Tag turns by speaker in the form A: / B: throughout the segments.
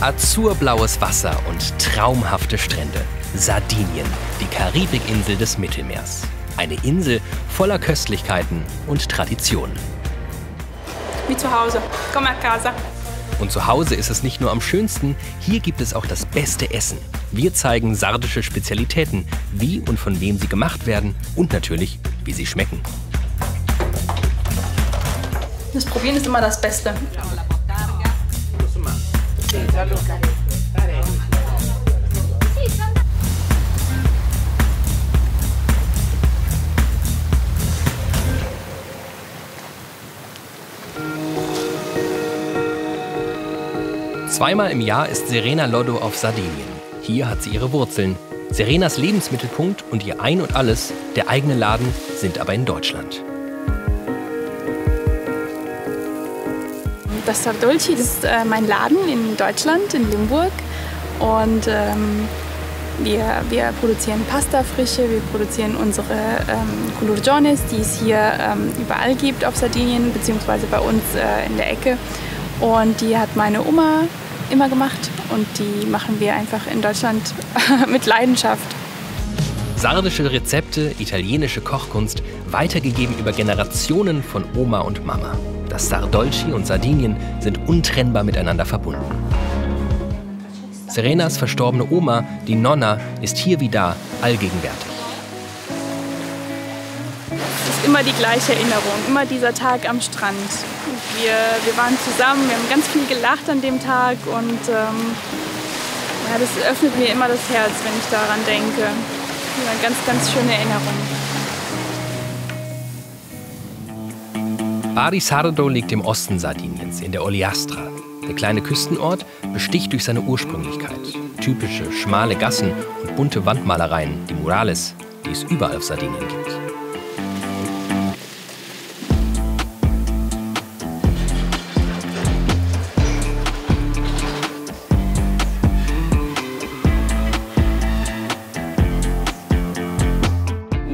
A: Azurblaues Wasser und traumhafte Strände. Sardinien, die Karibikinsel des Mittelmeers. Eine Insel voller Köstlichkeiten und Traditionen.
B: Wie zu Hause. Komm a casa.
A: Und zu Hause ist es nicht nur am schönsten, hier gibt es auch das beste Essen. Wir zeigen sardische Spezialitäten, wie und von wem sie gemacht werden und natürlich, wie sie schmecken.
B: Das Probieren ist immer das Beste.
A: Zweimal im Jahr ist Serena Loddo auf Sardinien. Hier hat sie ihre Wurzeln. Serenas Lebensmittelpunkt und ihr Ein und Alles, der eigene Laden, sind aber in Deutschland.
B: Das Sardolci, das ist mein Laden in Deutschland, in Limburg. Und wir produzieren Pastafrische, wir produzieren unsere Culurgiones, die es hier überall gibt auf Sardinien, beziehungsweise bei uns in der Ecke. Und die hat meine Oma immer gemacht und die machen wir einfach in Deutschland mit Leidenschaft.
A: Sardische Rezepte, italienische Kochkunst, weitergegeben über Generationen von Oma und Mama. Das Sardolci und Sardinien sind untrennbar miteinander verbunden. Serenas verstorbene Oma, die Nonna, ist hier wie da allgegenwärtig.
B: Es ist immer die gleiche Erinnerung, immer dieser Tag am Strand. Wir waren zusammen, wir haben ganz viel gelacht an dem Tag und ja, das öffnet mir immer das Herz, wenn ich daran denke. Eine ganz, ganz schöne Erinnerung.
A: Bari Sardo liegt im Osten Sardiniens, in der Ogliastra. Der kleine Küstenort besticht durch seine Ursprünglichkeit. Typische, schmale Gassen und bunte Wandmalereien, die Murales, die es überall auf Sardinien gibt.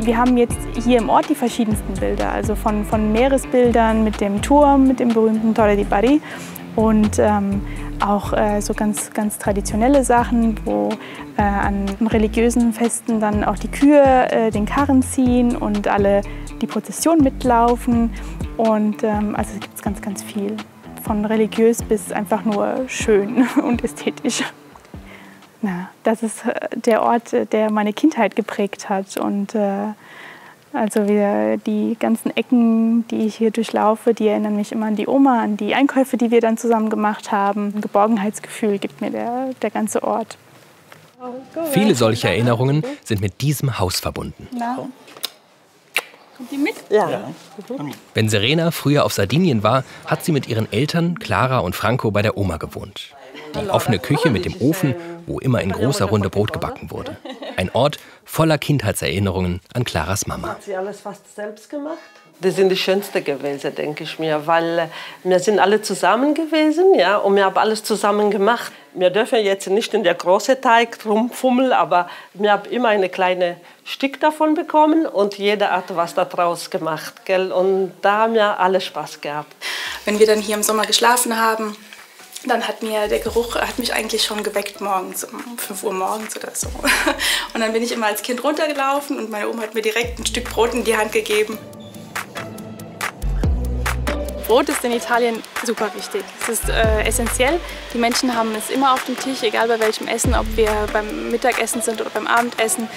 B: Wir haben jetzt hier im Ort die verschiedensten Bilder, also von Meeresbildern mit dem Turm, mit dem berühmten Torre di Bari und auch so ganz traditionelle Sachen, wo an religiösen Festen dann auch die Kühe den Karren ziehen und alle die Prozession mitlaufen. Und also es gibt ganz viel, von religiös bis einfach nur schön und ästhetisch. Na, das ist der Ort, der meine Kindheit geprägt hat. Und also die ganzen Ecken, die ich hier durchlaufe, die erinnern mich immer an die Oma, an die Einkäufe, die wir dann zusammen gemacht haben. Ein Geborgenheitsgefühl gibt mir der ganze Ort.
A: Viele solcher Erinnerungen sind mit diesem Haus verbunden.
B: Na? Kommt die mit?
C: Ja.
A: Wenn Serena früher auf Sardinien war, hat sie mit ihren Eltern, Clara und Franco, bei der Oma gewohnt. Die offene Küche mit dem Ofen, wo immer in großer Runde Brot gebacken wurde. Ein Ort voller Kindheitserinnerungen an Claras Mama.
C: Hat sie alles fast selbst gemacht? Das sind die schönsten gewesen, denke ich mir, weil wir sind alle zusammen gewesen, ja, und wir haben alles zusammen gemacht. Wir dürfen jetzt nicht in der großen Teig rumfummeln, aber wir haben immer eine kleine Stück davon bekommen und jeder hat was daraus gemacht, gell? Und da haben wir alle Spaß gehabt.
B: Wenn wir dann hier im Sommer geschlafen haben, dann hat der Geruch mich eigentlich schon geweckt morgens, um 5 Uhr morgens oder so. Und dann bin ich immer als Kind runtergelaufen und meine Oma hat mir direkt ein Stück Brot in die Hand gegeben. Brot ist in Italien super wichtig. Es ist essentiell. Die Menschen haben es immer auf dem Tisch, egal bei welchem Essen, ob wir beim Mittagessen sind oder beim Abendessen.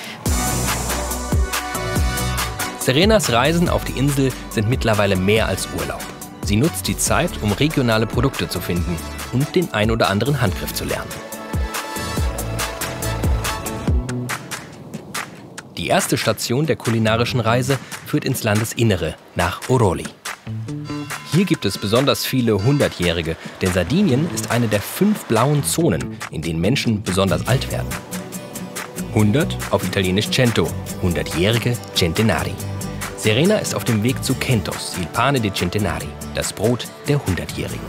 A: Serenas Reisen auf die Insel sind mittlerweile mehr als Urlaub. Sie nutzt die Zeit, um regionale Produkte zu finden und den ein oder anderen Handgriff zu lernen. Die erste Station der kulinarischen Reise führt ins Landesinnere, nach Oroli. Hier gibt es besonders viele 100-Jährige, denn Sardinien ist eine der 5 blauen Zonen, in denen Menschen besonders alt werden. 100 auf Italienisch Cento, 100-jährige Centenari. Serena ist auf dem Weg zu Kentos, il pane dei centenari, das Brot der 100-Jährigen.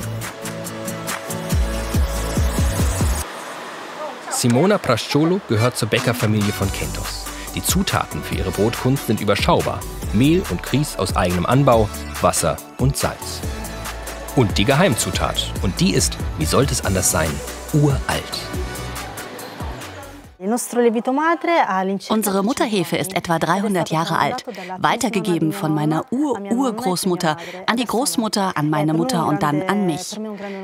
A: Simona Prasciolo gehört zur Bäckerfamilie von Kentos. Die Zutaten für ihre Brotkunst sind überschaubar. Mehl und Grieß aus eigenem Anbau, Wasser und Salz. Und die Geheimzutat. Und die ist, wie sollte es anders sein, uralt.
D: Unsere Mutterhefe ist etwa 300 Jahre alt, weitergegeben von meiner Urgroßmutter an die Großmutter, an meine Mutter und dann an mich.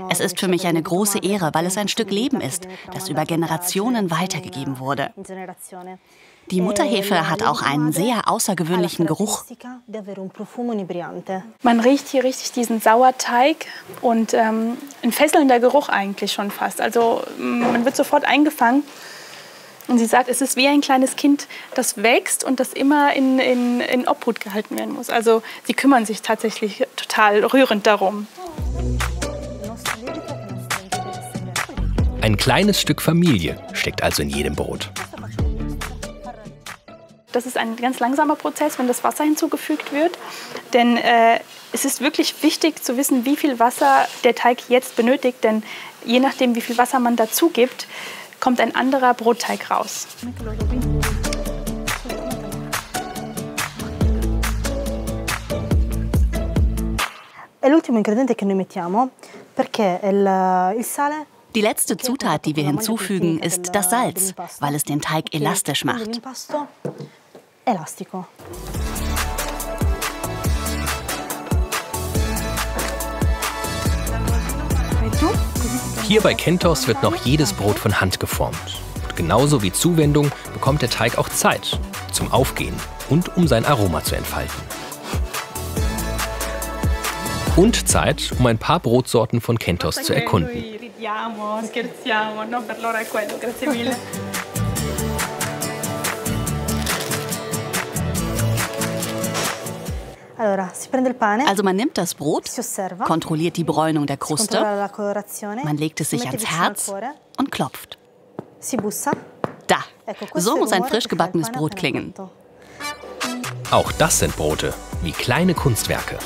D: Es ist für mich eine große Ehre, weil es ein Stück Leben ist, das über Generationen weitergegeben wurde. Die Mutterhefe hat auch einen sehr außergewöhnlichen Geruch.
B: Man riecht hier richtig diesen Sauerteig und ein fesselnder Geruch eigentlich schon fast. Also man wird sofort eingefangen. Und sie sagt, es ist wie ein kleines Kind, das wächst und das immer in Obhut gehalten werden muss. Also sie kümmern sich tatsächlich total rührend darum.
A: Ein kleines Stück Familie steckt also in jedem Brot.
B: Das ist ein ganz langsamer Prozess, wenn das Wasser hinzugefügt wird. Denn es ist wirklich wichtig zu wissen, wie viel Wasser der Teig jetzt benötigt. Denn je nachdem, wie viel Wasser man dazu gibt, kommt ein anderer Brotteig raus.
D: Die letzte Zutat, die wir hinzufügen, ist das Salz, weil es den Teig elastisch macht.
A: Hier bei Kentos wird noch jedes Brot von Hand geformt. Und genauso wie Zuwendung bekommt der Teig auch Zeit zum Aufgehen und um sein Aroma zu entfalten. Und Zeit, um ein paar Brotsorten von Kentos zu erkunden.
D: Also man nimmt das Brot, kontrolliert die Bräunung der Kruste, man legt es sich ans Herz und klopft. Da, so muss ein frisch gebackenes Brot klingen.
A: Auch das sind Brote, wie kleine Kunstwerke.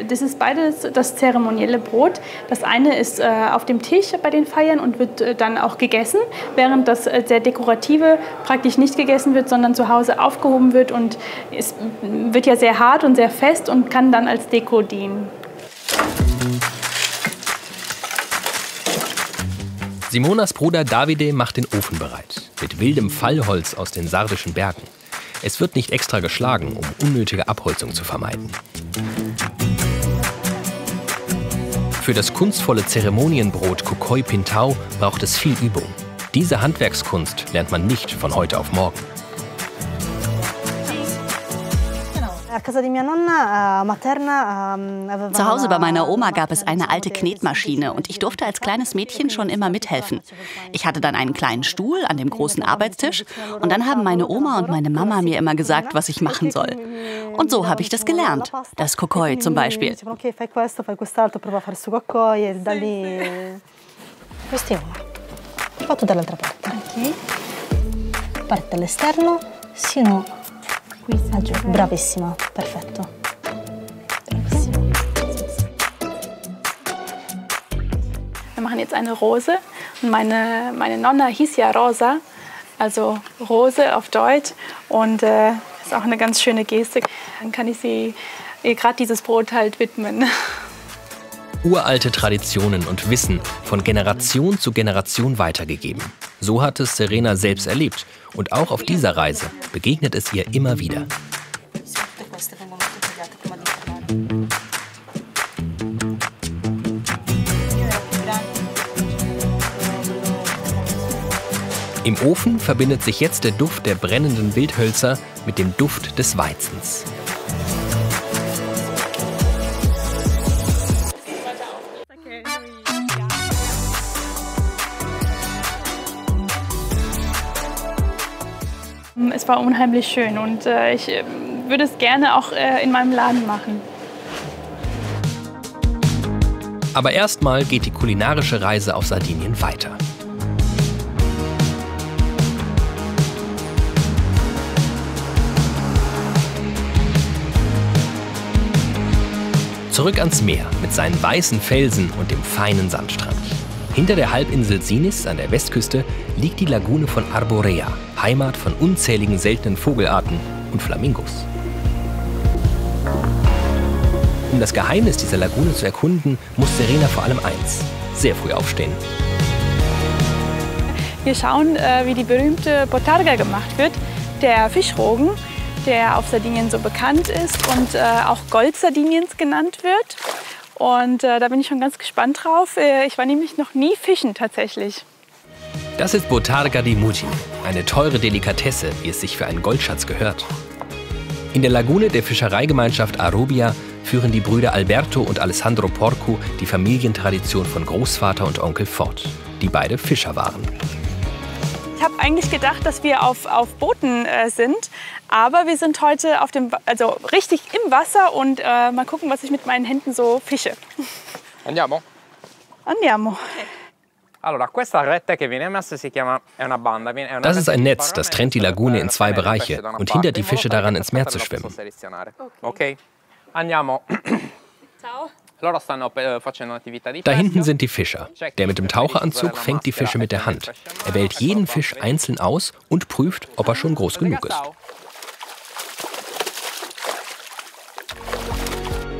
B: Das ist beides das zeremonielle Brot. Das eine ist auf dem Tisch bei den Feiern und wird dann auch gegessen, während das sehr dekorative praktisch nicht gegessen wird, sondern zu Hause aufgehoben wird. Und es wird ja sehr hart und sehr fest und kann dann als Deko dienen.
A: Simonas Bruder Davide macht den Ofen bereit, mit wildem Fallholz aus den sardischen Bergen. Es wird nicht extra geschlagen, um unnötige Abholzung zu vermeiden. Für das kunstvolle Zeremonienbrot Kukoi Pintau braucht es viel Übung. Diese Handwerkskunst lernt man nicht von heute auf morgen.
D: Zu Hause bei meiner Oma gab es eine alte Knetmaschine und ich durfte als kleines Mädchen schon immer mithelfen. Ich hatte dann einen kleinen Stuhl an dem großen Arbeitstisch und dann haben meine Oma und meine Mama mir immer gesagt, was ich machen soll. Und so habe ich das gelernt. Das Kukoi zum Beispiel.
E: Bravissima, perfetto.
B: Wir machen jetzt eine Rose und meine Nonna hieß ja Rosa, also Rose auf Deutsch, und ist auch eine ganz schöne Geste. Dann kann ich ihr gerade dieses Brot halt widmen.
A: Uralte Traditionen und Wissen von Generation zu Generation weitergegeben. So hat es Serena selbst erlebt. Und auch auf dieser Reise begegnet es ihr immer wieder. Im Ofen verbindet sich jetzt der Duft der brennenden Wildhölzer mit dem Duft des Weizens.
B: Es war unheimlich schön und ich würde es gerne auch in meinem Laden machen.
A: Aber erstmal geht die kulinarische Reise auf Sardinien weiter. Zurück ans Meer mit seinen weißen Felsen und dem feinen Sandstrand. Hinter der Halbinsel Sinis an der Westküste liegt die Lagune von Arborea, Heimat von unzähligen seltenen Vogelarten und Flamingos. Um das Geheimnis dieser Lagune zu erkunden, muss Serena vor allem eins: sehr früh aufstehen.
B: Wir schauen, wie die berühmte Botarga gemacht wird, der Fischrogen, der auf Sardinien so bekannt ist und auch Gold Sardiniens genannt wird. Und da bin ich schon ganz gespannt drauf. Ich war nämlich noch nie fischen tatsächlich.
A: Das ist Botarga di Mugin, eine teure Delikatesse, wie es sich für einen Goldschatz gehört. In der Lagune der Fischereigemeinschaft Arrubia führen die Brüder Alberto und Alessandro Porcu die Familientradition von Großvater und Onkel fort, die beide Fischer waren.
B: Ich habe eigentlich gedacht, dass wir auf Booten sind, aber wir sind heute also richtig im Wasser und mal gucken, was ich mit meinen Händen so fische.
E: Andiamo?
B: Andiamo.
A: Das ist ein Netz, das trennt die Lagune in zwei Bereiche und hindert die Fische daran, ins Meer zu schwimmen.
E: Okay. Andiamo.
B: Ciao.
A: Da hinten sind die Fischer. Der mit dem Taucheranzug fängt die Fische mit der Hand. Er wählt jeden Fisch einzeln aus und prüft, ob er schon groß genug ist.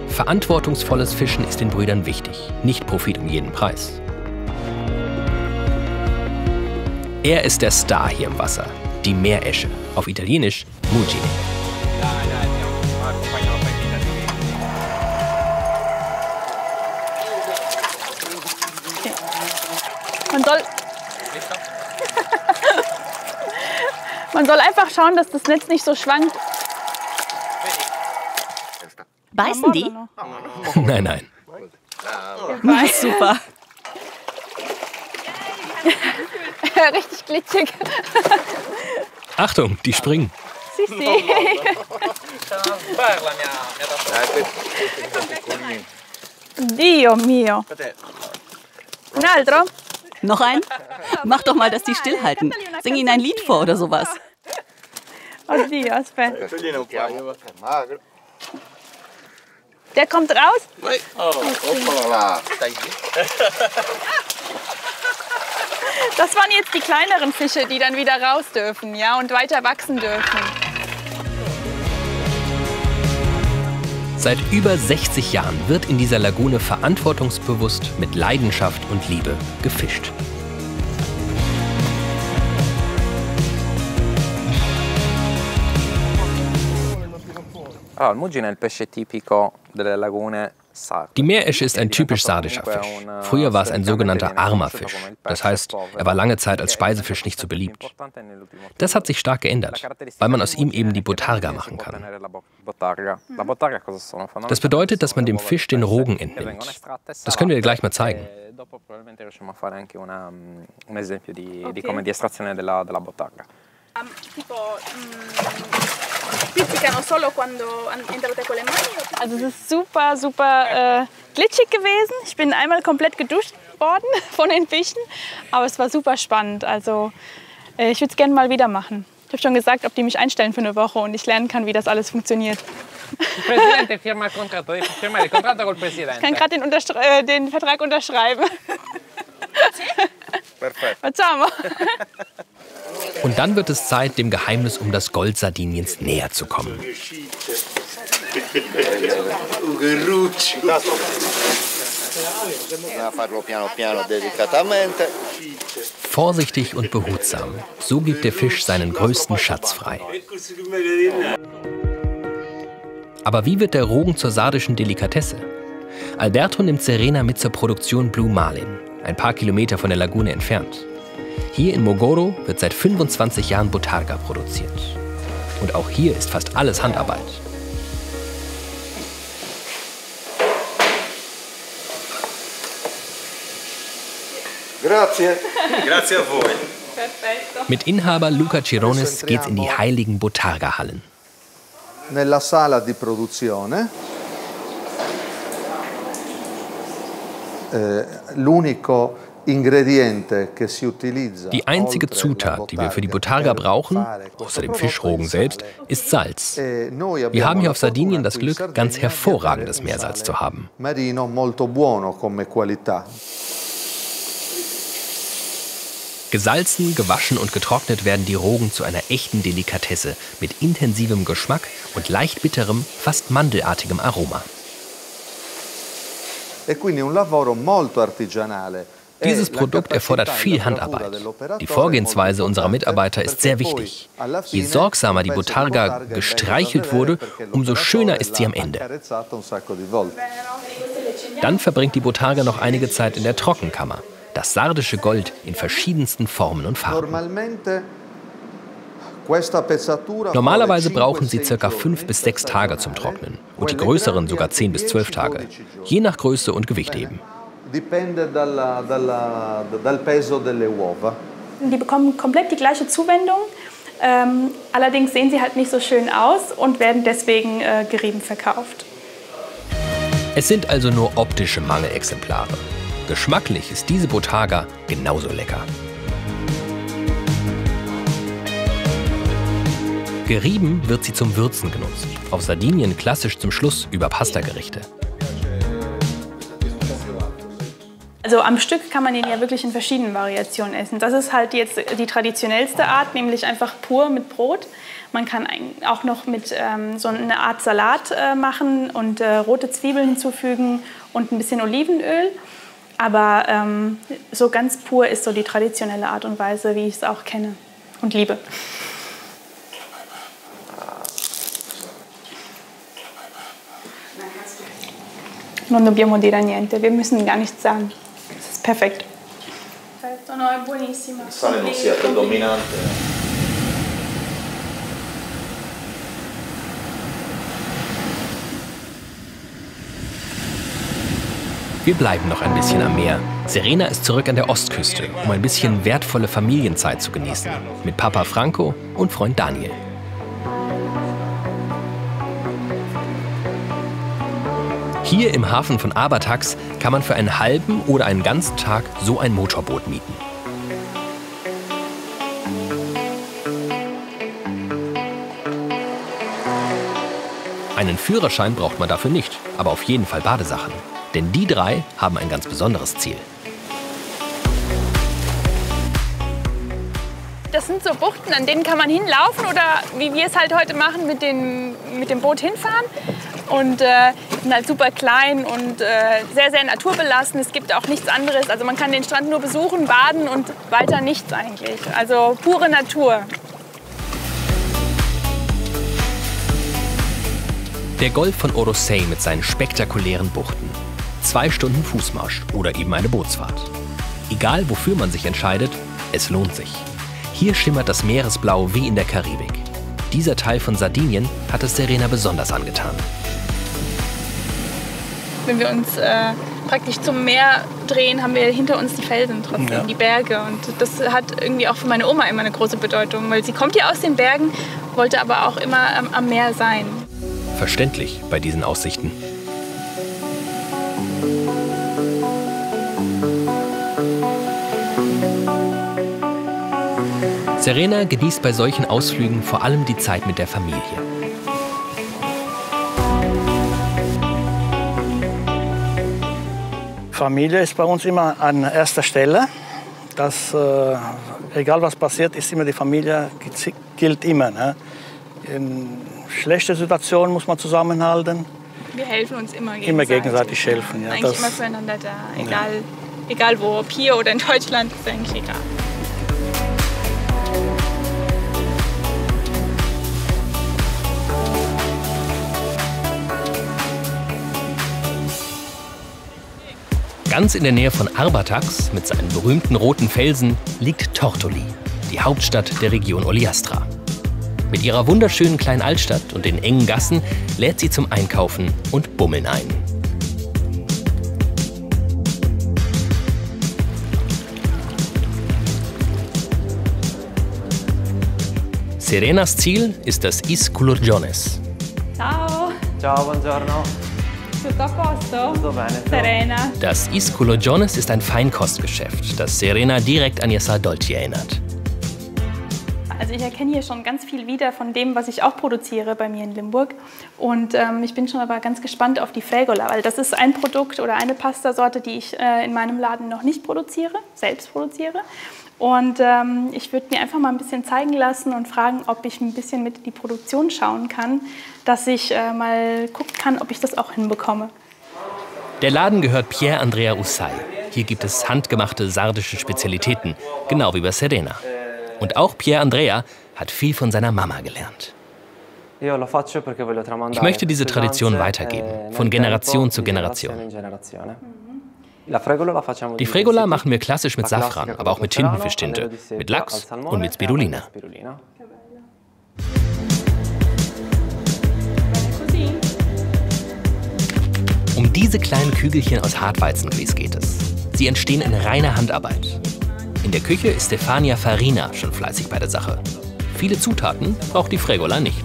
A: Verantwortungsvolles Fischen ist den Brüdern wichtig, nicht Profit um jeden Preis. Er ist der Star hier im Wasser, die Meeresche, auf Italienisch Mugine.
B: Man soll einfach schauen, dass das Netz nicht so schwankt.
D: Beißen die?
A: Nein, nein.
D: Na, super.
B: Richtig glitschig.
A: Achtung, die springen.
B: Sissi. Dio mio. Un altro?
D: Noch ein? Mach doch mal, dass die stillhalten. Sing ihnen ein Lied vor oder sowas.
B: Oddio, aspetta. Der kommt raus? Das waren jetzt die kleineren Fische, die dann wieder raus dürfen, ja, und weiter wachsen dürfen.
A: Seit über 60 Jahren wird in dieser Lagune verantwortungsbewusst, mit Leidenschaft und Liebe gefischt.
E: Allora, il Mugine è il pesce tipico delle lagune.
A: Die Meeresche ist ein typisch sardischer Fisch. Früher war es ein sogenannter armer Fisch. Das heißt, er war lange Zeit als Speisefisch nicht so beliebt. Das hat sich stark geändert, weil man aus ihm eben die Botarga machen kann. Das bedeutet, dass man dem Fisch den Rogen entnimmt. Das können wir dir gleich mal zeigen.
B: Also es ist super, super glitschig gewesen. Ich bin einmal komplett geduscht worden von den Fischen, aber es war super spannend. Also ich würde es gerne mal wieder machen. Ich habe schon gesagt, ob die mich einstellen für eine Woche und ich lernen kann, wie das alles funktioniert. Ich kann gerade den Vertrag unterschreiben. Facciamo.
A: Und dann wird es Zeit, dem Geheimnis um das Gold Sardiniens näher zu kommen. Vorsichtig und behutsam, so gibt der Fisch seinen größten Schatz frei. Aber wie wird der Rogen zur sardischen Delikatesse? Alberto nimmt Serena mit zur Produktion Blue Marlin, ein paar Kilometer von der Lagune entfernt. Hier in Mogoro wird seit 25 Jahren Botarga produziert. Und auch hier ist fast alles Handarbeit.
F: Grazie. Grazie a voi.
B: Perfetto.
A: Mit Inhaber Luca Cirones geht's in die heiligen Botarga-Hallen.
F: Nella sala di produzione l'unico ingrediente che si utilizza.
A: Die einzige Zutat, die wir für die Botarga brauchen, außer dem Fischrogen selbst, ist Salz. Wir haben hier auf Sardinien das Glück, ganz hervorragendes Meersalz zu haben.
F: Marino molto buono come qualità.
A: Gesalzen, gewaschen und getrocknet werden die Rogen zu einer echten Delikatesse mit intensivem Geschmack und leicht bitterem, fast mandelartigem Aroma.
F: quindi un lavoro molto artigianale.
A: Dieses Produkt erfordert viel Handarbeit. Die Vorgehensweise unserer Mitarbeiter ist sehr wichtig. Je sorgsamer die Botarga gestreichelt wurde, umso schöner ist sie am Ende. Dann verbringt die Botarga noch einige Zeit in der Trockenkammer. Das sardische Gold in verschiedensten Formen und Farben. Normalerweise brauchen sie ca. 5 bis 6 Tage zum Trocknen und die größeren sogar 10 bis 12 Tage, je nach Größe und Gewicht eben.
B: Die bekommen komplett die gleiche Zuwendung, allerdings sehen sie halt nicht so schön aus und werden deswegen gerieben verkauft.
A: Es sind also nur optische Mangelexemplare. Geschmacklich ist diese Botarga genauso lecker. Gerieben wird sie zum Würzen genutzt. Auf Sardinien klassisch zum Schluss über Pastagerichte.
B: Also am Stück kann man ihn ja wirklich in verschiedenen Variationen essen. Das ist halt jetzt die traditionellste Art, nämlich einfach pur mit Brot. Man kann auch noch mit so eine Art Salat machen und rote Zwiebeln hinzufügen und ein bisschen Olivenöl. Aber so ganz pur ist so die traditionelle Art und Weise, wie ich es auch kenne und liebe. Non dobbiamo dire niente, wir müssen gar nichts sagen. Es ist perfekt. Perfetto, no, è buonissimo.
G: Il sale non sia predominante.
A: Wir bleiben noch ein bisschen am Meer. Serena ist zurück an der Ostküste, um ein bisschen wertvolle Familienzeit zu genießen. Mit Papa Franco und Freund Daniel. Hier im Hafen von Abatax kann man für einen halben oder einen ganzen Tag so ein Motorboot mieten. Einen Führerschein braucht man dafür nicht, aber auf jeden Fall Badesachen. Denn die 3 haben ein ganz besonderes Ziel.
B: Das sind so Buchten, an denen kann man hinlaufen oder wie wir es halt heute machen, mit dem Boot hinfahren. Und sind halt super klein und sehr, sehr naturbelassen. Es gibt auch nichts anderes. Also man kann den Strand nur besuchen, baden und weiter nichts eigentlich. Also pure Natur.
A: Der Golf von Orosei mit seinen spektakulären Buchten. 2 Stunden Fußmarsch oder eben eine Bootsfahrt. Egal wofür man sich entscheidet, es lohnt sich. Hier schimmert das Meeresblau wie in der Karibik. Dieser Teil von Sardinien hat es Serena besonders angetan.
B: Wenn wir uns praktisch zum Meer drehen, haben wir hinter uns die Felsen trotzdem, ja. Die Berge. Und das hat irgendwie auch für meine Oma immer eine große Bedeutung, weil sie kommt ja aus den Bergen, wollte aber auch immer am Meer sein.
A: Verständlich bei diesen Aussichten. Serena genießt bei solchen Ausflügen vor allem die Zeit mit der Familie.
H: Familie ist bei uns immer an erster Stelle. Das, egal was passiert, ist immer die Familie, gilt immer. Ne? In schlechten Situationen muss man zusammenhalten.
B: Wir helfen uns immer gegenseitig.
H: Immer gegenseitig helfen. Ja.
B: Eigentlich immer füreinander da, egal wo, ob hier oder in Deutschland, ist eigentlich egal.
A: Ganz in der Nähe von Arbatax, mit seinen berühmten roten Felsen, liegt Tortoli, die Hauptstadt der Region Ogliastra. Mit ihrer wunderschönen kleinen Altstadt und den engen Gassen lädt sie zum Einkaufen und Bummeln ein. Serenas Ziel ist das Isculurgiones.
B: Ciao.
G: Ciao, buongiorno.
B: Tutto a posto?
G: Tutto bene.
B: Serena.
A: Das Isculurgiones ist ein Feinkostgeschäft, das Serena direkt an ihr Sal Dolci erinnert.
B: Also ich erkenne hier schon ganz viel wieder von dem, was ich auch produziere bei mir in Limburg. Und ich bin schon aber ganz gespannt auf die Fragola, weil das ist ein Produkt oder eine Pastasorte, die ich in meinem Laden noch nicht produziere, selbst produziere. Und ich würde mir einfach mal ein bisschen zeigen lassen und fragen, ob ich ein bisschen mit in die Produktion schauen kann, dass ich mal gucken kann, ob ich das auch hinbekomme.
A: Der Laden gehört Pier Andrea Ussai. Hier gibt es handgemachte sardische Spezialitäten, genau wie bei Serena. Und auch Pier Andrea hat viel von seiner Mama gelernt. Ich möchte diese Tradition weitergeben, von Generation zu Generation. Die Fregola machen wir klassisch mit Safran, aber auch mit Tintenfischtinte, mit Lachs und mit Spirulina. Um diese kleinen Kügelchen aus Hartweizengrieß geht es. Sie entstehen in reiner Handarbeit. In der Küche ist Stefania Farina schon fleißig bei der Sache. Viele Zutaten braucht die Fregola nicht.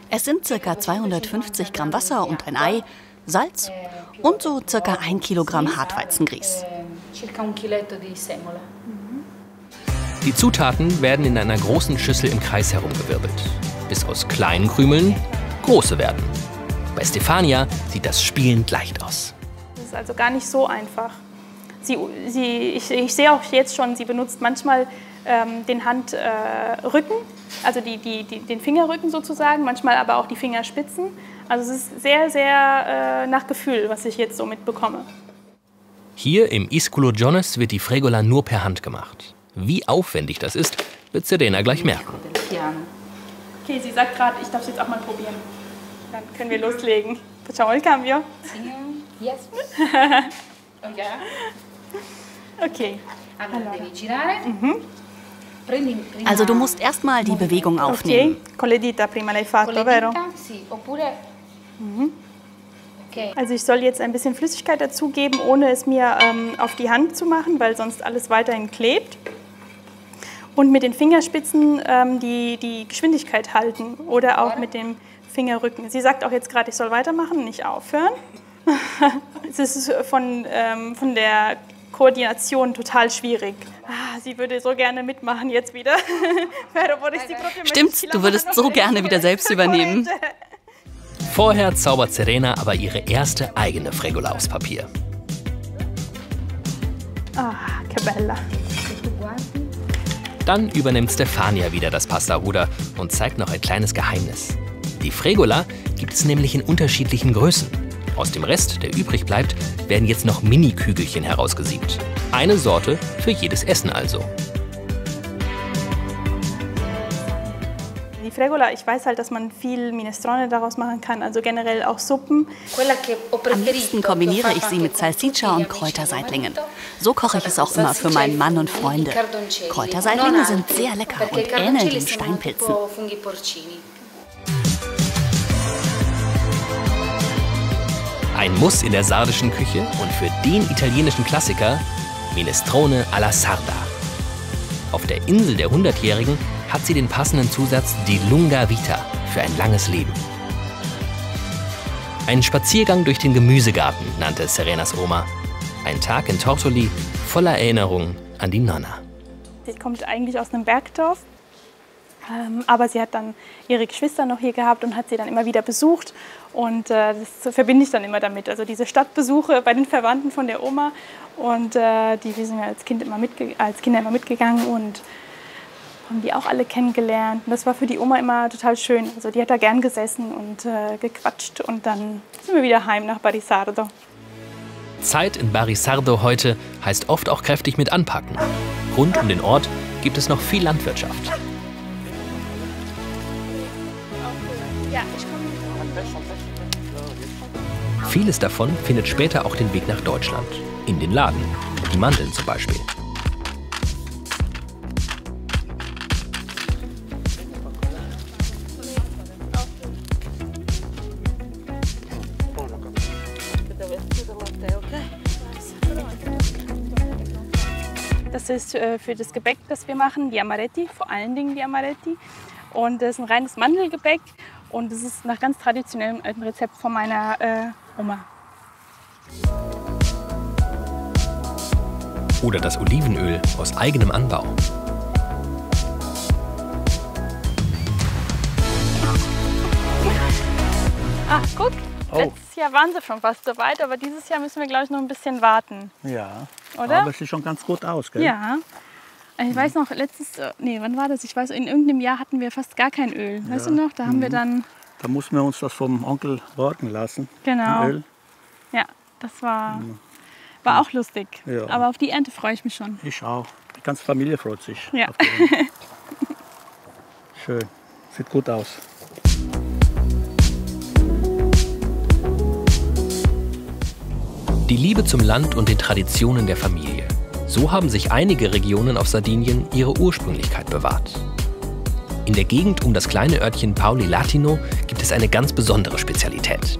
D: Es sind ca. 250 Gramm Wasser und ein Ei, Salz und so ca. 1 Kilogramm Hartweizengrieß.
A: Die Zutaten werden in einer großen Schüssel im Kreis herumgewirbelt, bis aus kleinen Krümeln große werden. Bei Stefania sieht das spielend leicht aus.
B: Das ist also gar nicht so einfach. Ich sehe auch jetzt schon, sie benutzt manchmal den Handrücken, also den Fingerrücken sozusagen, manchmal aber auch die Fingerspitzen. Also es ist sehr, sehr nach Gefühl, was ich jetzt so mitbekomme.
A: Hier im Isculo Giones wird die Fregola nur per Hand gemacht. Wie aufwendig das ist, wird Serena gleich merken.
B: Okay, sie sagt gerade, ich darf es jetzt auch mal probieren. Dann können wir loslegen. Facciamo il cambio?
I: Yes.
B: Okay.
D: Also du musst erstmal die Bewegung aufnehmen.
B: Okay, con le dita prima l'hai fatto, vero? Also ich soll jetzt ein bisschen Flüssigkeit dazugeben, ohne es mir auf die Hand zu machen, weil sonst alles weiterhin klebt. Und mit den Fingerspitzen die Geschwindigkeit halten oder auch mit dem Fingerrücken. Sie sagt auch jetzt gerade, ich soll weitermachen, nicht aufhören. Es ist von der Koordination total schwierig. Sie würde so gerne mitmachen jetzt wieder.
D: Stimmt, du würdest so gerne wieder selbst übernehmen.
A: Vorher zaubert Serena aber ihre erste eigene Fregola aufs Papier.
B: Che bella.
A: Dann übernimmt Stefania wieder das Pasta-Ruder und zeigt noch ein kleines Geheimnis. Die Fregola gibt es nämlich in unterschiedlichen Größen. Aus dem Rest, der übrig bleibt, werden jetzt noch Mini-Kügelchen herausgesiebt. Eine Sorte für jedes Essen also.
B: Die Fregola, ich weiß halt, dass man viel Minestrone daraus machen kann, also generell auch Suppen.
D: Am liebsten kombiniere ich sie mit Salsiccia und Kräuterseitlingen. So koche ich es auch immer für meinen Mann und Freunde. Kräuterseitlinge sind sehr lecker und ähneln den Steinpilzen.
A: Ein Muss in der sardischen Küche und für den italienischen Klassiker Minestrone alla Sarda. Auf der Insel der 100-Jährigen hat sie den passenden Zusatz di lunga vita für ein langes Leben. Einen Spaziergang durch den Gemüsegarten nannte Serenas Oma. Ein Tag in Tortoli voller Erinnerungen an die Nonna.
B: Sie kommt eigentlich aus einem Bergdorf, aber sie hat dann ihre Geschwister noch hier gehabt und hat sie dann immer wieder besucht. Und das verbinde ich dann immer damit. Also diese Stadtbesuche bei den Verwandten von der Oma. Und wir sind ja als Kinder immer mitgegangen und haben die auch alle kennengelernt. Und das war für die Oma immer total schön. Also die hat da gern gesessen und gequatscht. Und dann sind wir wieder heim nach Barisardo.
A: Zeit in Barisardo heute heißt oft auch kräftig mit anpacken. Rund um den Ort gibt es noch viel Landwirtschaft. Vieles davon findet später auch den Weg nach Deutschland. In den Laden. Die Mandeln zum Beispiel.
B: Das ist für das Gebäck, das wir machen, die Amaretti, vor allen Dingen die Amaretti. Und das ist ein reines Mandelgebäck und das ist nach ganz traditionellem alten Rezept von meiner Oma.
A: Oder das Olivenöl aus eigenem Anbau.
B: Ach, guck, letztes Jahr waren sie schon fast so weit, aber dieses Jahr müssen wir, glaube ich, noch ein bisschen warten.
H: Ja,
B: oder?
H: Aber es sieht schon ganz gut aus, gell?
B: Ja. Ich weiß noch, wann war das? Ich weiß, in irgendeinem Jahr hatten wir fast gar kein Öl. Weißt du noch? Da haben wir dann
H: Da mussten wir uns das vom Onkel borgen lassen.
B: Genau.
H: Öl.
B: Ja, das war auch lustig.
H: Ja.
B: Aber auf die Ernte freue ich mich schon.
H: Ich auch. Die ganze Familie freut sich.
B: Ja.
H: Auf die Ernte. Schön. Sieht gut aus.
A: Die Liebe zum Land und den Traditionen der Familie. So haben sich einige Regionen auf Sardinien ihre Ursprünglichkeit bewahrt. In der Gegend um das kleine Örtchen Pauli Latino gibt es eine ganz besondere Spezialität.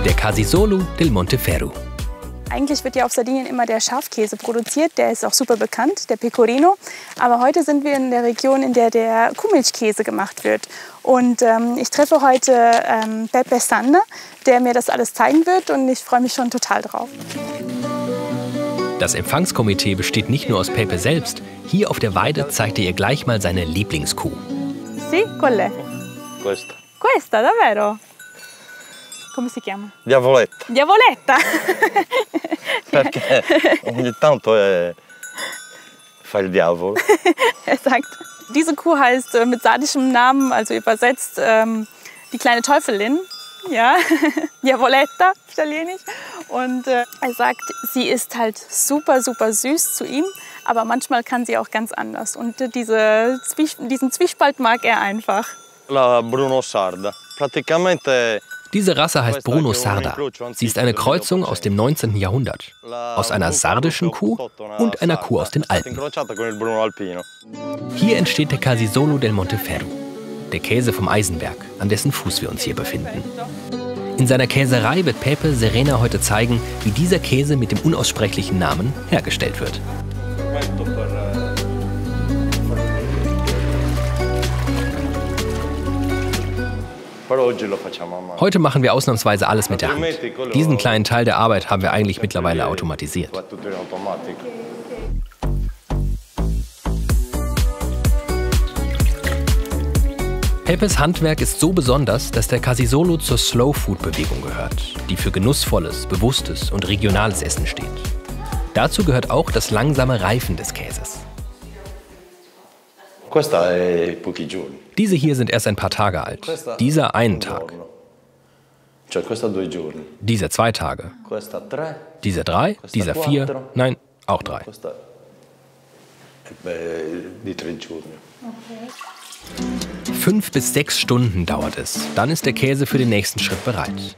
A: Der Casisolo del Monteferru.
B: Eigentlich wird ja auf Sardinien immer der Schafkäse produziert, der ist auch super bekannt, der Pecorino. Aber heute sind wir in der Region, in der der Kuhmilchkäse gemacht wird. Und ich treffe heute Pepe Sander, der mir das alles zeigen wird und ich freue mich schon total drauf.
A: Das Empfangskomitee besteht nicht nur aus Pepe selbst. Hier auf der Weide zeigt er ihr gleich mal seine Lieblingskuh.
B: Sì, qual è?
G: Questa.
B: Questa, davvero? Come si chiama?
G: Diavoletta.
B: Diavoletta!
G: Perché ogni tanto fa il diavolo.
B: Er sagt, diese Kuh heißt mit sardischem Namen, also übersetzt die kleine Teufelin. Ja, Diavoletta, italienisch. Und er sagt, sie ist halt super, super süß zu ihm, aber manchmal kann sie auch ganz anders. Und diesen Zwiespalt mag er einfach.
G: La Bruno Sarda. Praticamente.
A: Diese Rasse heißt Bruno Sarda. Sie ist eine Kreuzung aus dem 19. Jahrhundert. Aus einer sardischen Kuh und einer Kuh aus den Alpen. Hier entsteht der Casisolo del Monteferru, der Käse vom Eisenberg, an dessen Fuß wir uns hier befinden. In seiner Käserei wird Pepe Serena heute zeigen, wie dieser Käse mit dem unaussprechlichen Namen hergestellt wird. Heute machen wir ausnahmsweise alles mit der Hand. Diesen kleinen Teil der Arbeit haben wir eigentlich mittlerweile automatisiert. Pepes Handwerk ist so besonders, dass der Casisolo zur Slow-Food-Bewegung gehört, die für genussvolles, bewusstes und regionales Essen steht. Dazu gehört auch das langsame Reifen des Käses. Diese hier sind erst ein paar Tage alt. Dieser einen Tag. Dieser 2 Tage. Dieser 3. Dieser 4. Nein, auch 3. 5 bis 6 Stunden dauert es. Dann ist der Käse für den nächsten Schritt bereit.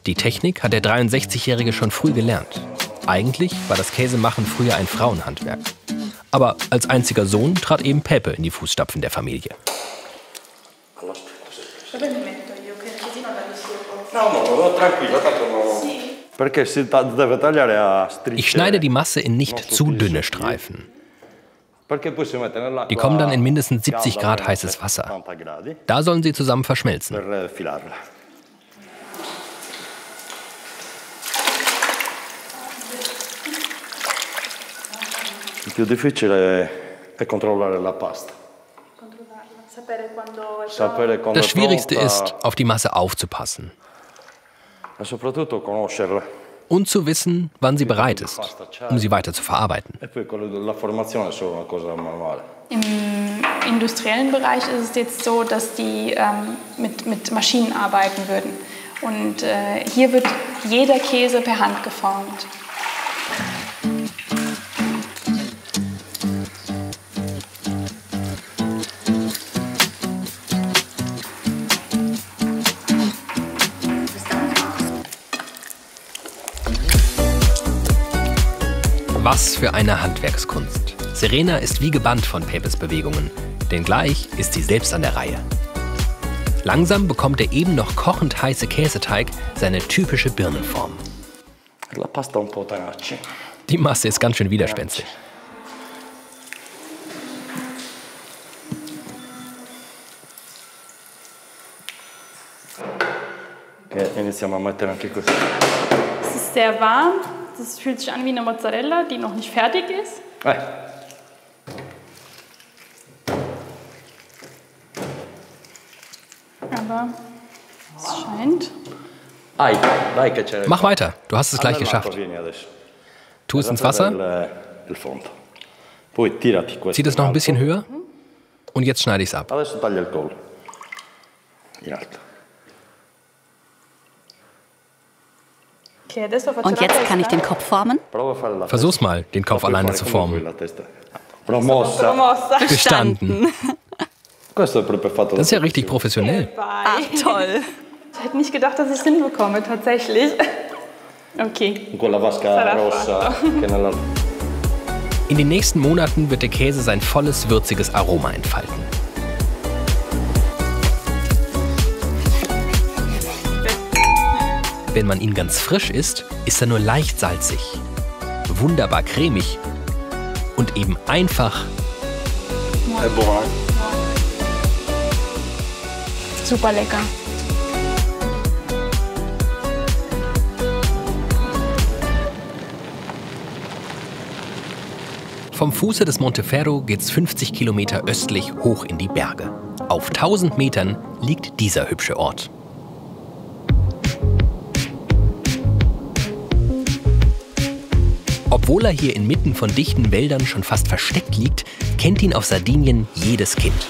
A: Die Technik hat der 63-Jährige schon früh gelernt. Eigentlich war das Käsemachen früher ein Frauenhandwerk. Aber als einziger Sohn trat eben Pepe in die Fußstapfen der Familie. Ich schneide die Masse in nicht zu dünne Streifen. Die kommen dann in mindestens 70 Grad heißes Wasser. Da sollen sie zusammen verschmelzen.
G: Più difficile è controllare la pasta.
A: Das Schwierigste ist, auf die Masse aufzupassen. Und zu wissen, wann sie bereit ist, um sie weiter zu verarbeiten.
B: Im industriellen Bereich ist es jetzt so, dass die mit Maschinen arbeiten würden. Und hier wird jeder Käse per Hand geformt.
A: Was für eine Handwerkskunst. Serena ist wie gebannt von Pepes Bewegungen, denn gleich ist sie selbst an der Reihe. Langsam bekommt der eben noch kochend heiße Käseteig seine typische Birnenform. Die Masse ist ganz schön widerspenstig.
B: Es ist sehr warm. Das fühlt sich an wie eine Mozzarella, die noch nicht fertig ist. Aber es scheint.
A: Mach weiter, du hast es gleich geschafft. Tu es ins Wasser. Zieh das noch ein bisschen höher. Und jetzt schneide ich es ab.
D: Und jetzt kann ich den Kopf formen?
A: Versuch's mal, den Kopf alleine zu formen.
D: Promossa.
A: Bestanden. Das ist ja richtig professionell.
D: Ach, toll.
B: Ich hätte nicht gedacht, dass ich es hinbekomme, tatsächlich. Okay.
A: In den nächsten Monaten wird der Käse sein volles, würziges Aroma entfalten. Wenn man ihn ganz frisch isst, ist er nur leicht salzig, wunderbar cremig und eben einfach.
B: Super lecker.
A: Vom Fuße des Monteferro geht's 50 Kilometer östlich hoch in die Berge. Auf 1000 Metern liegt dieser hübsche Ort. Obwohl er hier inmitten von dichten Wäldern schon fast versteckt liegt, kennt ihn auf Sardinien jedes Kind.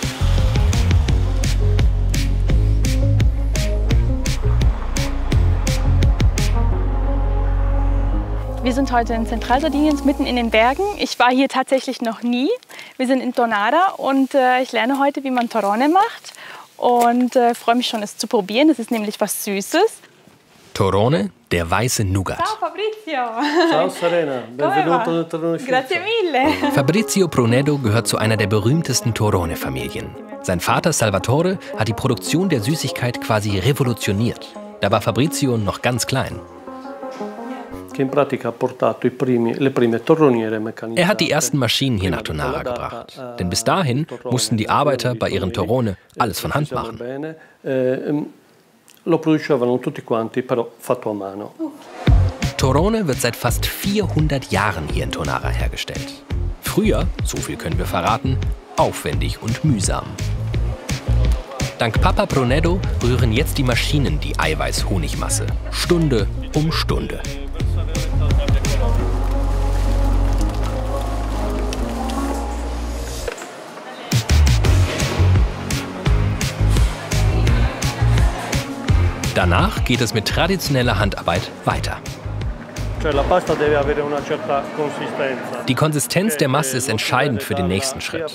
B: Wir sind heute in Zentralsardiniens, mitten in den Bergen. Ich war hier tatsächlich noch nie. Wir sind in Tonara und ich lerne heute, wie man Torrone macht. Und freue mich schon, es zu probieren. Es ist nämlich was Süßes.
A: Torrone, der weiße Nougat.
B: Ciao Fabrizio.
H: Ciao Serena, benvenuto nel Torrone.
B: Grazie mille.
A: Fabrizio Pruneddo gehört zu einer der berühmtesten Torrone-Familien. Sein Vater Salvatore hat die Produktion der Süßigkeit quasi revolutioniert. Da war Fabrizio noch ganz klein. Er hat die ersten Maschinen hier nach Tonara gebracht. Denn bis dahin mussten die Arbeiter bei ihren Torrone alles von Hand machen. Torrone wird seit fast 400 Jahren hier in Tonara hergestellt. Früher, so viel können wir verraten, aufwendig und mühsam. Dank Papa Pruneddo rühren jetzt die Maschinen die Eiweiß-Honigmasse, Stunde um Stunde. Danach geht es mit traditioneller Handarbeit weiter. Die Konsistenz der Masse ist entscheidend für den nächsten Schritt.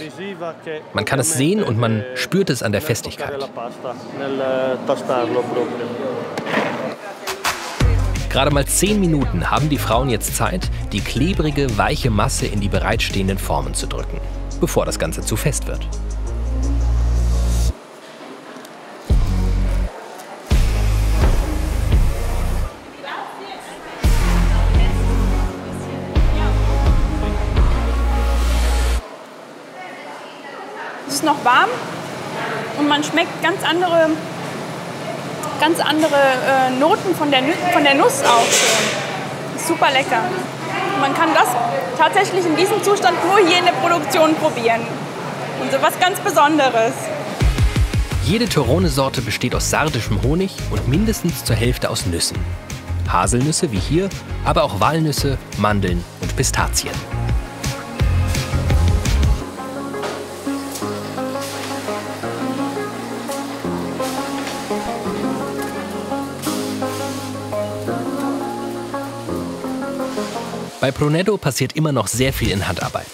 A: Man kann es sehen und man spürt es an der Festigkeit. Gerade mal 10 Minuten haben die Frauen jetzt Zeit, die klebrige, weiche Masse in die bereitstehenden Formen zu drücken, bevor das Ganze zu fest wird.
B: Es ist noch warm und man schmeckt ganz andere Noten von der Nuss auch schon. Ist super lecker. Man kann das tatsächlich in diesem Zustand nur hier in der Produktion probieren. Und so was ganz Besonderes.
A: Jede Torrone-Sorte besteht aus sardischem Honig und mindestens zur Hälfte aus Nüssen. Haselnüsse wie hier, aber auch Walnüsse, Mandeln und Pistazien. Bei Pruneddo passiert immer noch sehr viel in Handarbeit.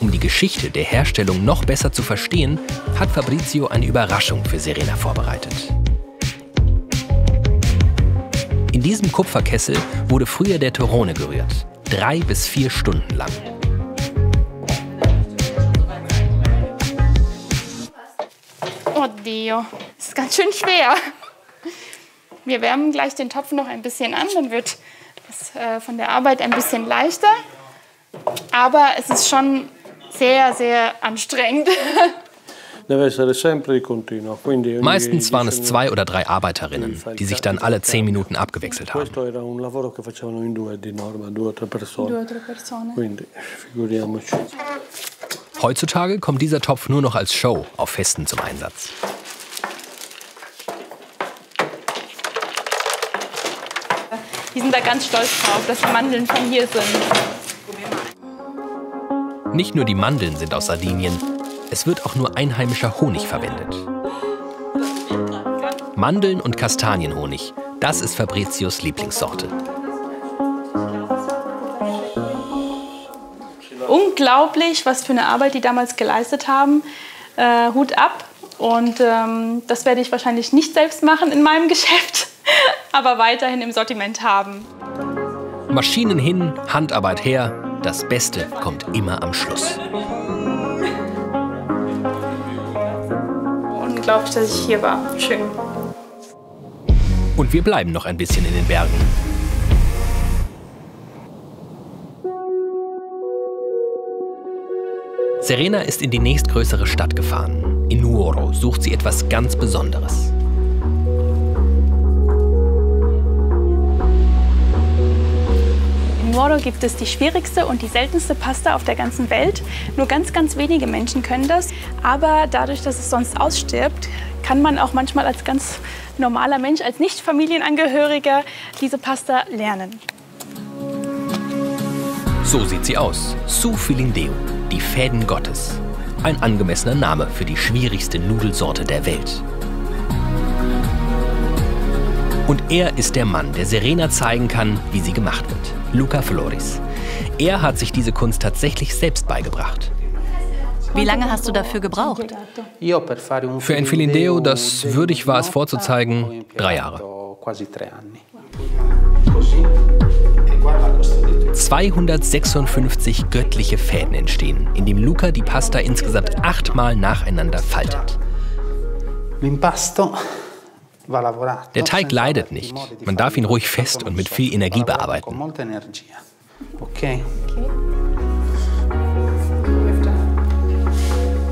A: Um die Geschichte der Herstellung noch besser zu verstehen, hat Fabrizio eine Überraschung für Serena vorbereitet. In diesem Kupferkessel wurde früher der Torrone gerührt, 3 bis 4 Stunden lang.
B: Oddio, das ist ganz schön schwer. Wir wärmen gleich den Topf noch ein bisschen an, dann wird es von der Arbeit ein bisschen leichter. Aber es ist schon sehr, sehr anstrengend.
A: Meistens waren es 2 oder 3 Arbeiterinnen, die sich dann alle 10 Minuten abgewechselt haben. Heutzutage kommt dieser Topf nur noch als Show auf Festen zum Einsatz.
B: Die sind da ganz stolz drauf, dass die Mandeln von hier sind.
A: Nicht nur die Mandeln sind aus Sardinien, es wird auch nur einheimischer Honig verwendet. Mandeln- und Kastanienhonig, das ist Fabrizios Lieblingssorte.
B: Unglaublich, was für eine Arbeit die damals geleistet haben. Hut ab. Und das werde ich wahrscheinlich nicht selbst machen in meinem Geschäft, aber weiterhin im Sortiment haben.
A: Maschinen hin, Handarbeit her, das Beste kommt immer am Schluss.
B: Unglaublich, dass ich hier war. Schön.
A: Und wir bleiben noch ein bisschen in den Bergen. Serena ist in die nächstgrößere Stadt gefahren. In Nuoro sucht sie etwas ganz Besonderes.
B: In Nuoro gibt es die schwierigste und die seltenste Pasta auf der ganzen Welt. Nur ganz, ganz wenige Menschen können das. Aber dadurch, dass es sonst ausstirbt, kann man auch manchmal als ganz normaler Mensch, als Nicht-Familienangehöriger diese Pasta lernen.
A: So sieht sie aus. Su Filindeu, die Fäden Gottes. Ein angemessener Name für die schwierigste Nudelsorte der Welt. Und er ist der Mann, der Serena zeigen kann, wie sie gemacht wird. Luca Floris. Er hat sich diese Kunst tatsächlich selbst beigebracht.
D: Wie lange hast du dafür gebraucht?
A: Für ein Filindeu, das würdig war, es vorzuzeigen, 3 Jahre. 256 göttliche Fäden entstehen, indem Luca die Pasta insgesamt 8-mal nacheinander faltet. Der Teig leidet nicht. Man darf ihn ruhig fest und mit viel Energie bearbeiten.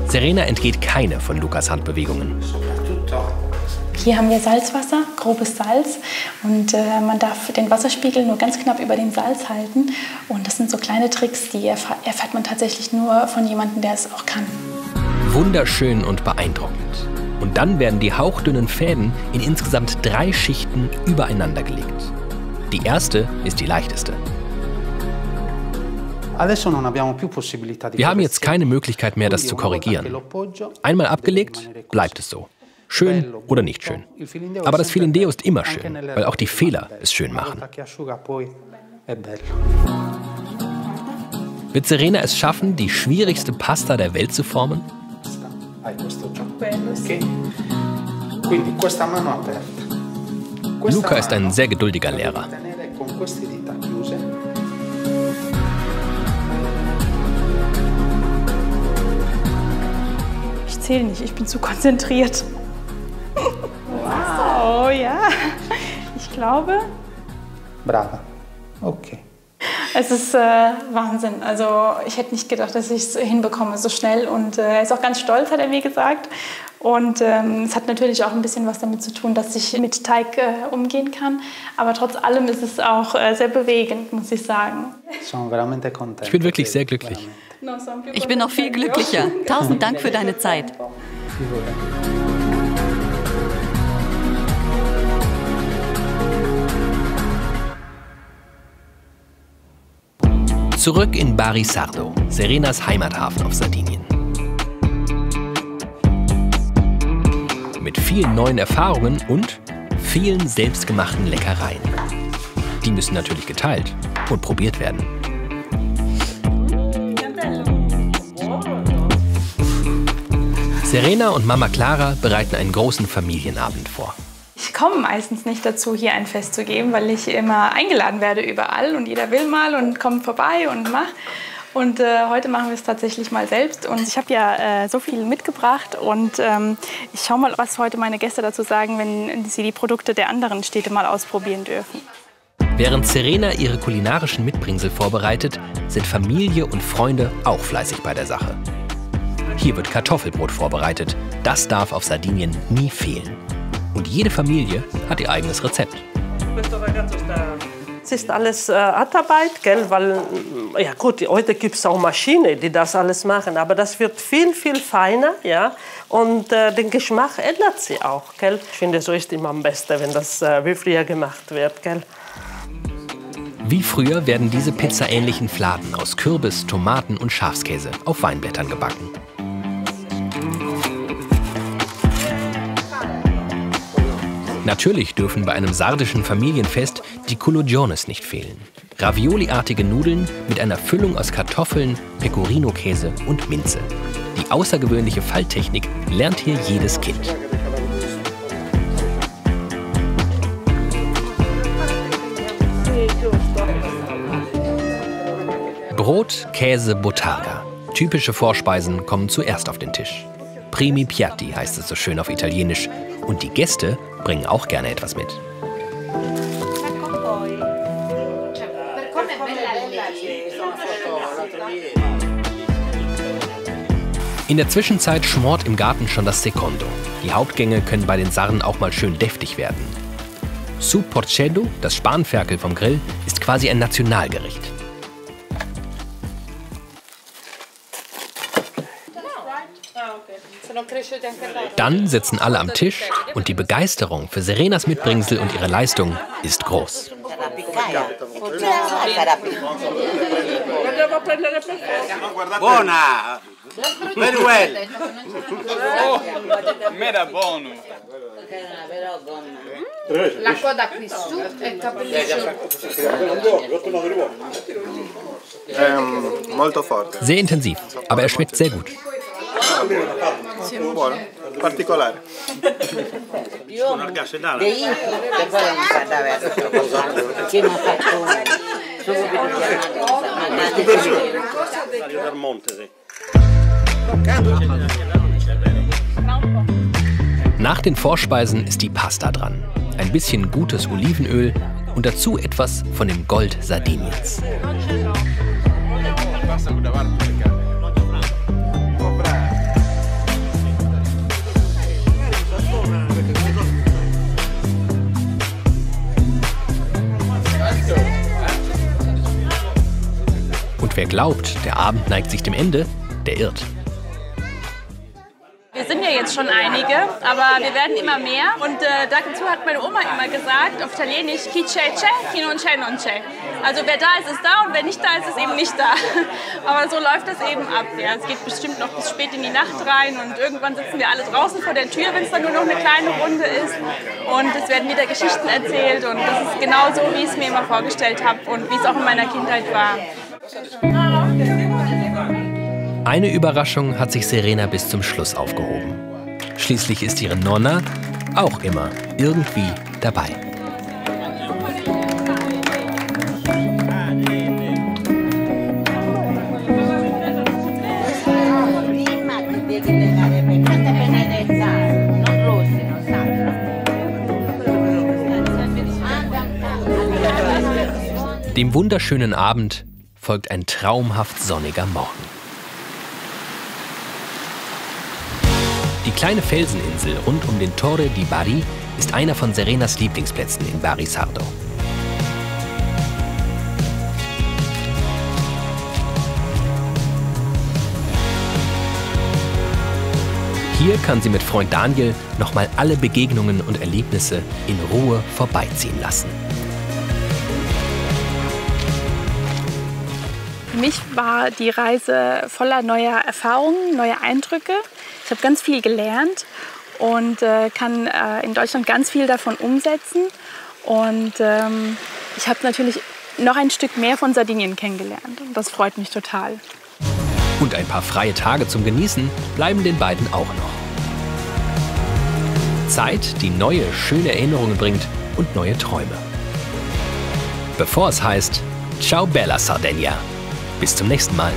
A: Serena entgeht keine von Lucas Handbewegungen.
B: Hier haben wir Salzwasser, grobes Salz. Und man darf den Wasserspiegel nur ganz knapp über den Salz halten. Und das sind so kleine Tricks, die erfährt man tatsächlich nur von jemandem, der es auch kann.
A: Wunderschön und beeindruckend. Und dann werden die hauchdünnen Fäden in insgesamt 3 Schichten übereinander gelegt. Die erste ist die leichteste. Wir haben jetzt keine Möglichkeit mehr, das zu korrigieren. Einmal abgelegt, bleibt es so. Schön oder nicht schön. Aber das Filindeu ist immer schön, weil auch die Fehler es schön machen. Wird Serena es schaffen, die schwierigste Pasta der Welt zu formen? Luca ist ein sehr geduldiger Lehrer.
B: Ich zähle nicht, ich bin zu konzentriert. Wow, ja. Ich glaube.
I: Brava. Okay.
B: Es ist Wahnsinn. Also ich hätte nicht gedacht, dass ich es hinbekomme so schnell. Und er ist auch ganz stolz, hat er mir gesagt. Und es hat natürlich auch ein bisschen was damit zu tun, dass ich mit Teig umgehen kann. Aber trotz allem ist es auch sehr bewegend, muss ich sagen.
A: Ich bin wirklich sehr glücklich.
D: Ich bin noch viel glücklicher. 1000 Dank für deine Zeit.
A: Zurück in Barisardo, Serenas Heimathafen auf Sardinien. Mit vielen neuen Erfahrungen und vielen selbstgemachten Leckereien. Die müssen natürlich geteilt und probiert werden. Serena und Mama Clara bereiten einen großen Familienabend vor.
B: Ich komme meistens nicht dazu, hier ein Fest zu geben, weil ich immer eingeladen werde überall und jeder will mal und kommt vorbei und macht. Und heute machen wir es tatsächlich mal selbst. Und ich habe ja so viel mitgebracht und ich schaue mal, was heute meine Gäste dazu sagen, wenn sie die Produkte der anderen Städte mal ausprobieren dürfen.
A: Während Serena ihre kulinarischen Mitbringsel vorbereitet, sind Familie und Freunde auch fleißig bei der Sache. Hier wird Kartoffelbrot vorbereitet. Das darf auf Sardinien nie fehlen. Und jede Familie hat ihr eigenes Rezept.
C: Es ist alles Handarbeit, gell? Weil, ja gut, heute gibt es auch Maschinen, die das alles machen, aber das wird viel, viel feiner, ja? Und den Geschmack ändert sich auch, gell? Ich finde, so ist immer am besten, wenn das wie früher gemacht wird, gell?
A: Wie früher werden diese pizzaähnlichen Fladen aus Kürbis, Tomaten und Schafskäse auf Weinblättern gebacken. Natürlich dürfen bei einem sardischen Familienfest die Culugiones nicht fehlen. Ravioli-artige Nudeln mit einer Füllung aus Kartoffeln, Pecorino-Käse und Minze. Die außergewöhnliche Falttechnik lernt hier jedes Kind. Brot, Käse, Bottarga. Typische Vorspeisen kommen zuerst auf den Tisch. Primi piatti heißt es so schön auf Italienisch. Und die Gäste bringen auch gerne etwas mit. In der Zwischenzeit schmort im Garten schon das Secondo. Die Hauptgänge können bei den Sarden auch mal schön deftig werden. Su porceddu, das Spanferkel vom Grill, ist quasi ein Nationalgericht. Dann sitzen alle am Tisch und die Begeisterung für Serenas Mitbringsel und ihre Leistung ist groß.
J: Buona! Very well! Mera buono!
K: La coda qui su e capelli
F: Molto forte.
A: Sehr intensiv, aber er schmeckt sehr gut.
F: Buono, particolare.
A: Nach den Vorspeisen ist die Pasta dran. Ein bisschen gutes Olivenöl und dazu etwas von dem Gold Sardiniens. Und wer glaubt, der Abend neigt sich dem Ende, der irrt.
B: Wir sind ja jetzt schon einige, aber wir werden immer mehr. Und dazu hat meine Oma immer gesagt, auf Italienisch, chi c'è c'è, chi non c'è non c'è. Also wer da ist, ist da und wer nicht da ist, ist eben nicht da. Aber so läuft das eben ab. Ja. Es geht bestimmt noch bis spät in die Nacht rein und irgendwann sitzen wir alle draußen vor der Tür, wenn es dann nur noch eine kleine Runde ist. Und es werden wieder Geschichten erzählt und das ist genau so, wie ich es mir immer vorgestellt habe und wie es auch in meiner Kindheit war.
A: Eine Überraschung hat sich Serena bis zum Schluss aufgehoben. Schließlich ist ihre Nonna auch immer irgendwie dabei. Dem wunderschönen Abend folgt ein traumhaft sonniger Morgen. Die kleine Felseninsel rund um den Torre di Bari ist einer von Serenas Lieblingsplätzen in Barisardo. Hier kann sie mit Freund Daniel nochmal alle Begegnungen und Erlebnisse in Ruhe vorbeiziehen lassen.
B: Für mich war die Reise voller neuer Erfahrungen, neuer Eindrücke. Ich habe ganz viel gelernt und kann in Deutschland ganz viel davon umsetzen. Und ich habe natürlich noch ein Stück mehr von Sardinien kennengelernt. Und das freut mich total.
A: Und ein paar freie Tage zum Genießen bleiben den beiden auch noch. Zeit, die neue, schöne Erinnerungen bringt und neue Träume. Bevor es heißt, Ciao Bella Sardegna. Bis zum nächsten Mal.